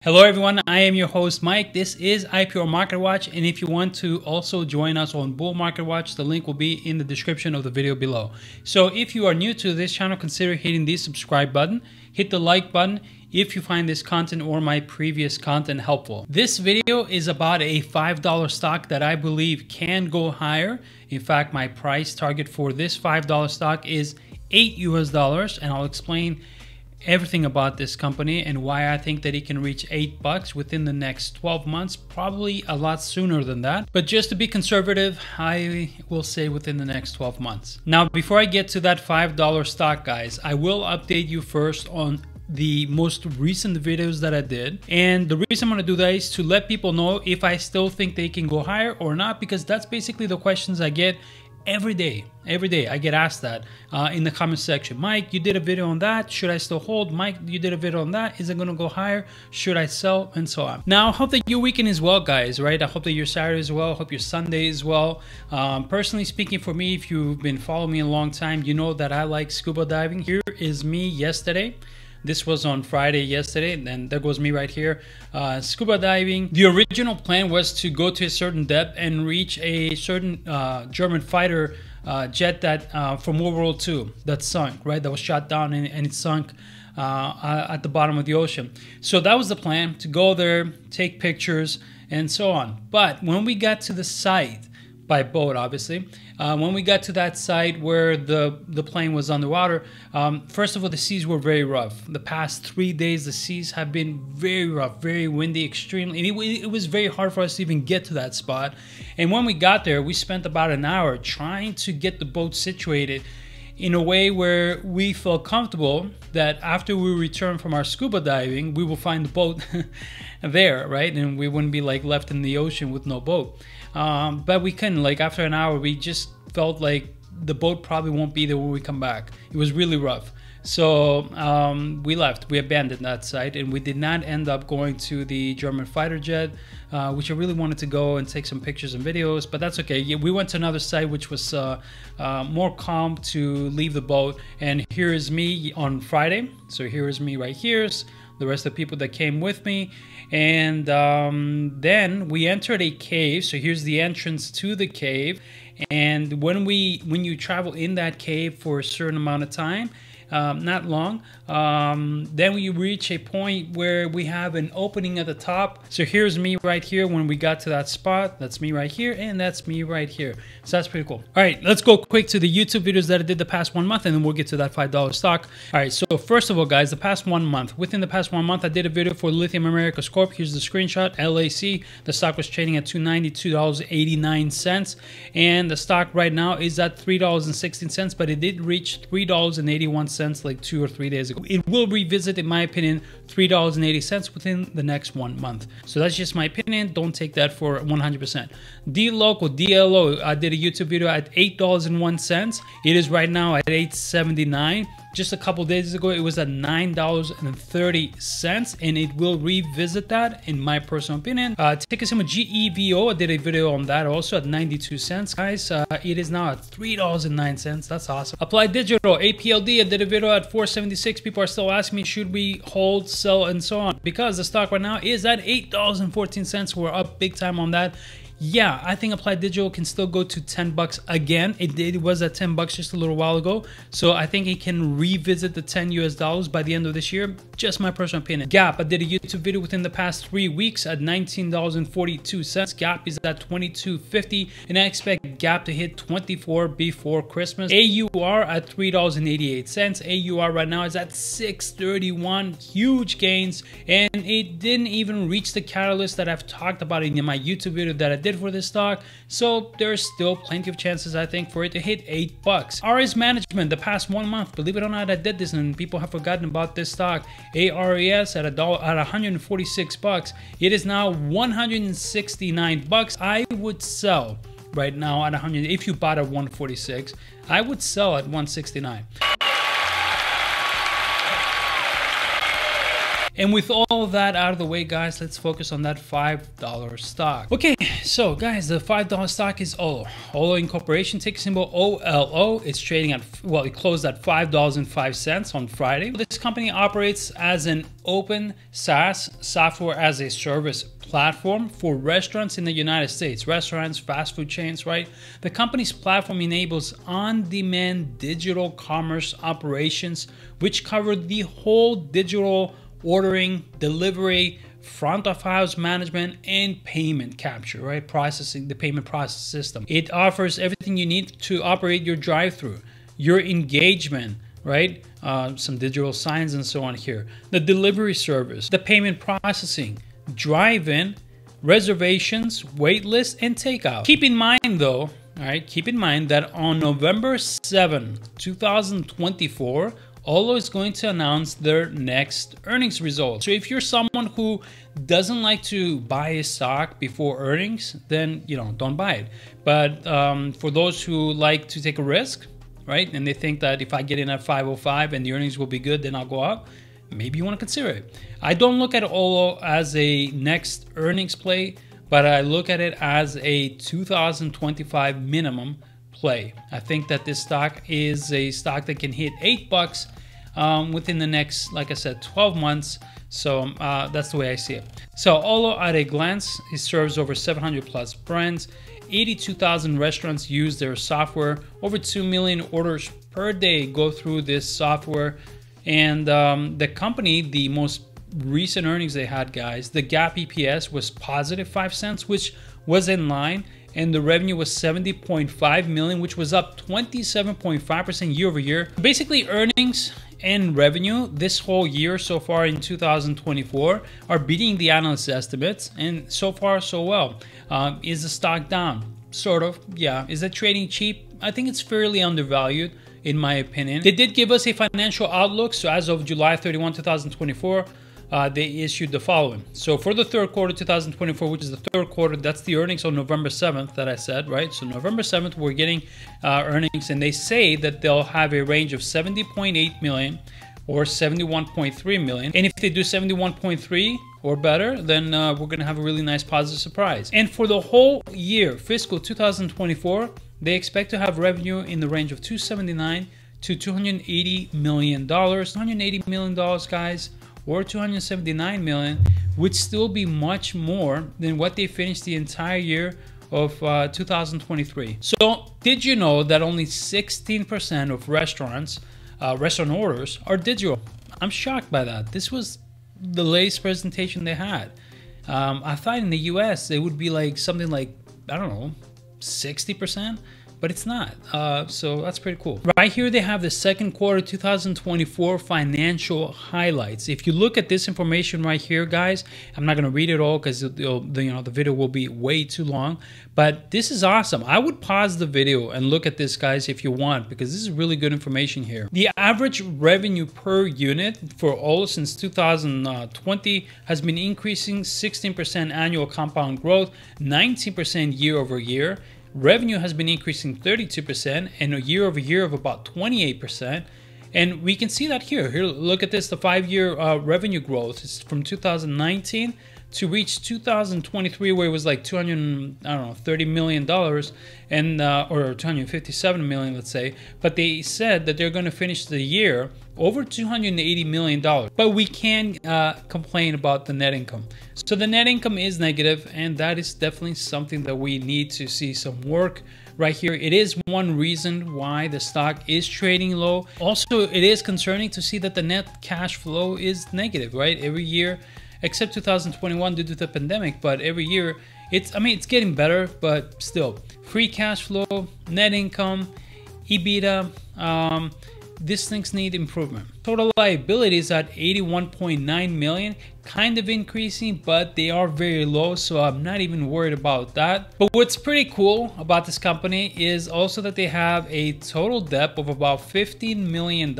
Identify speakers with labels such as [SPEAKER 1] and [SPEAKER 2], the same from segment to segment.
[SPEAKER 1] Hello everyone, I am your host Mike. This is IPO Market Watch, and if you want to also join us on Bull Market Watch, the link will be in the description of the video below. So if you are new to this channel, consider hitting the subscribe button, hit the like button if you find this content or my previous content helpful. This video is about a $5 stock that I believe can go higher. In fact, my price target for this $5 stock is $8 US, and I'll explain everything about this company and why I think that it can reach $8 within the next 12 months, probably a lot sooner than that. But just to be conservative, I will say within the next 12 months. Now, before I get to that $5 stock, guys, I will update you first on the most recent videos that I did. And the reason I'm going to do that is to let people know if I still think they can go higher or not, because that's basically the questions I get every day. I get asked that in the comment section. Mike, you did a video on that. Should I still hold? Mike, you did a video on that. Is it going to go higher? Should I sell? And so on. Now, I hope that your weekend is well, guys, right? I hope that your Saturday is well. I hope your Sunday is well. Personally speaking, for me, if you've been following me a long time, you know that I like scuba diving. Here is me yesterday. This was on Friday yesterday, and there goes me right here, scuba diving. The original plan was to go to a certain depth and reach a certain German fighter jet that from World War II that sunk, right? That was shot down and it sunk at the bottom of the ocean. So that was the plan, to go there, take pictures, and so on. But when we got to the site, by boat obviously, when we got to that site where the plane was underwater, first of all, the seas were very rough. The past 3 days the seas have been very rough, very windy, extremely, and it was very hard for us to even get to that spot. And when we got there, we spent about an hour trying to get the boat situated in a way where we felt comfortable that after we return from our scuba diving, we will find the boat there, right? And we wouldn't be like left in the ocean with no boat. But we couldn't. Like after an hour, we just felt like the boat probably won't be there when we come back. It was really rough. So we left. We abandoned that site, and we did not end up going to the German fighter jet, which I really wanted to go and take some pictures and videos, but that's okay. Yeah, we went to another site which was more calm to leave the boat. And here is me on Friday. So here is me right here. The rest of the people that came with me. And then we entered a cave. So here's the entrance to the cave. And when you travel in that cave for a certain amount of time, not long, then we reach a point where we have an opening at the top. So here's me right here when we got to that spot. That's me right here, and that's me right here. So that's pretty cool. All right, let's go quick to the YouTube videos that I did the past 1 month, and then we'll get to that $5 stock. All right, so first of all, guys, the past 1 month. Within the past 1 month, I did a video for Lithium Americas Corp. Here's the screenshot, LAC. The stock was trading at $292.89, and the stock right now is at $3.16, but it did reach $3.81 like 2 or 3 days ago. It will revisit, in my opinion, $3.80 within the next 1 month. So that's just my opinion. Don't take that for 100%. D-Local, DLO, I did a YouTube video at $8.01. It is right now at $8.79. Just a couple days ago, it was at $9.30, and it will revisit that, in my personal opinion. Ticker symbol GEVO, I did a video on that also at 92 cents, guys. It is now at $3.09. That's awesome. Applied Digital, APLD, I did a video at 476. People are still asking me, should we hold, sell, and so on? Because the stock right now is at $8.14. We're up big time on that. Yeah, I think Applied Digital can still go to $10 again. It was at $10 just a little while ago. So I think it can revisit the $10 US by the end of this year. Just my personal opinion. Gap, I did a YouTube video within the past 3 weeks at $19.42. Gap is at $22.50, and I expect Gap to hit $24 before Christmas. AUR at $3.88. AUR right now is at $6.31. Huge gains, and it didn't even reach the catalyst that I've talked about in my YouTube video that I did for this stock. So there's still plenty of chances, I think, for it to hit $8. RS Management, the past 1 month, believe it or not, I did this and people have forgotten about this stock. ARES at $146. It is now $169. I would sell right now at 100. If you bought at 146, I would sell at 169. And with all that out of the way, guys, let's focus on that $5 stock. Okay, so guys, the $5 stock is Olo. Olo Incorporation, ticker symbol OLO. It's trading at, well, it closed at $5.05 on Friday. This company operates as an open SaaS, software as a service platform for restaurants in the United States. Restaurants, fast food chains, right? The company's platform enables on-demand digital commerce operations, which cover the whole digital ordering, delivery, front of house management, and payment capture, right? Processing, the payment process system. It offers everything you need to operate your drive-through, your engagement, right? Some digital signs and so on here. The delivery service, the payment processing, drive-in, reservations, waitlist, and takeout. Keep in mind though, all right, keep in mind that on November 7, 2024, Olo is going to announce their next earnings results. So if you're someone who doesn't like to buy a stock before earnings, then, you know, don't buy it. But for those who like to take a risk, right, and they think that if I get in at 505 and the earnings will be good, then I'll go out, maybe you want to consider it. I don't look at Olo as a next earnings play, but I look at it as a 2025 minimum play. I think that this stock is a stock that can hit $8 within the next, like I said, 12 months. So that's the way I see it. So Olo at a glance, it serves over 700 plus brands. 82,000 restaurants use their software. Over 2 million orders per day go through this software. And the company, the most recent earnings they had, guys, the GAAP EPS was positive 5 cents, which was in line. And the revenue was $70.5 million, which was up 27.5% year over year. Basically, earnings and revenue this whole year so far in 2024 are beating the analyst estimates, and so far so well. Is the stock down? Sort of, yeah. Is it trading cheap? I think it's fairly undervalued, in my opinion. They did give us a financial outlook. So as of July 31, 2024, they issued the following. So for the third quarter 2024, which is the third quarter, that's the earnings on November 7th that I said, right? So November 7th, we're getting earnings, and they say that they'll have a range of 70.8 million or 71.3 million. And if they do 71.3 or better, then we're gonna have a really nice positive surprise. And for the whole year, fiscal 2024, they expect to have revenue in the range of $279 to $280 million. $180 million, guys, or $279 million would still be much more than what they finished the entire year of 2023. So did you know that only 16% of restaurant orders are digital? I'm shocked by that. This was the latest presentation they had. I thought in the US it would be like something like, I don't know, 60%. But it's not. So that's pretty cool. Right here, they have the second quarter 2024 financial highlights. If you look at this information right here, guys, I'm not going to read it all because the video will be way too long. But this is awesome. I would pause the video and look at this, guys, if you want, because this is really good information here. The average revenue per unit for Olo since 2020 has been increasing 16% annual compound growth, 19% year over year. Revenue has been increasing 32% and a year over year of about 28%. And we can see that here. Here, look at this, the 5-year revenue growth is from 2019 to reach 2023, where it was like $30 million and or 257 million, let's say. But they said that they're going to finish the year over $280 million. But we can complain about the net income. So the net income is negative, and that is definitely something that we need to see some work right here. It is one reason why the stock is trading low. Also, it is concerning to see that the net cash flow is negative, right? Every year, except 2021 due to the pandemic, but every year it's getting better, but still. Free cash flow, net income, EBITDA, these things need improvement. Total liabilities at 81.9 million, kind of increasing, but they are very low, so I'm not even worried about that. But what's pretty cool about this company is also that they have a total debt of about $15 million,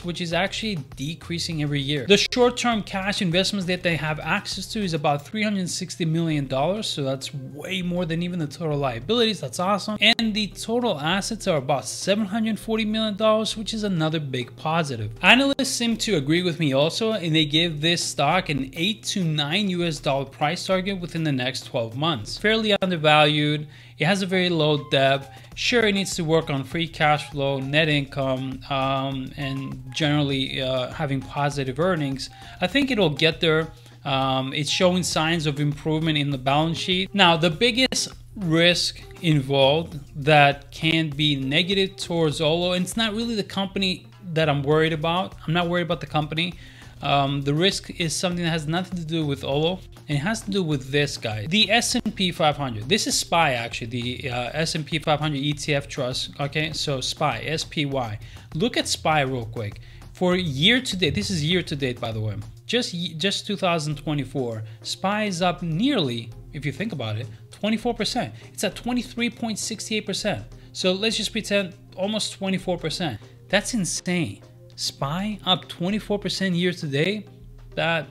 [SPEAKER 1] which is actually decreasing every year. The short-term cash investments that they have access to is about $360 million, so that's way more than even the total liabilities. That's awesome. And the total assets are about $740 million, which is another big positive. Analysts Analysts seem to agree with me also, and they give this stock an $8 to $9 price target within the next 12 months. Fairly undervalued. It has a very low debt. Sure, it needs to work on free cash flow, net income, and generally having positive earnings. I think it'll get there. It's showing signs of improvement in the balance sheet. Now, the biggest risk involved that can be negative towards Olo, and it's not really the company that I'm worried about. I'm not worried about the company. The risk is something that has nothing to do with Olo, and it has to do with this guy, the S&P 500. This is SPY, actually, the S&P 500 ETF trust. Okay, so SPY, SPY. Look at SPY real quick. For year to date, this is year to date, by the way, just 2024, SPY is up nearly, if you think about it, 24%. It's at 23.68%. So let's just pretend almost 24%. That's insane. SPY up 24% year to date. That,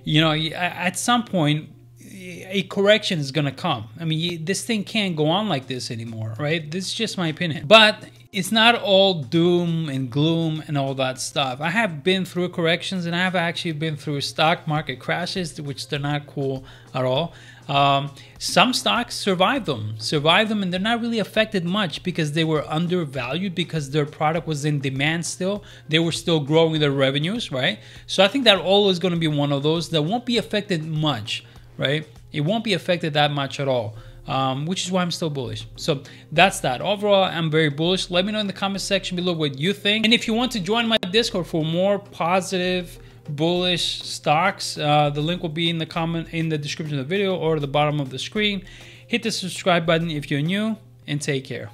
[SPEAKER 1] at some point, a correction is gonna come. I mean, this thing can't go on like this anymore, right? This is just my opinion. But it's not all doom and gloom and all that stuff. I have been through corrections, and I have actually been through stock market crashes, which they're not cool at all. Some stocks survive them, and they're not really affected much because they were undervalued, because their product was in demand still. They were still growing their revenues, right? So I think that Olo is going to be one of those that won't be affected much, right? It won't be affected that much at all. Which is why I'm still bullish. So that's that. Overall, I'm very bullish. Let me know in the comment section below what you think. And if you want to join my Discord for more positive, bullish stocks, the link will be in the description of the video or the bottom of the screen. Hit the subscribe button if you're new, and take care.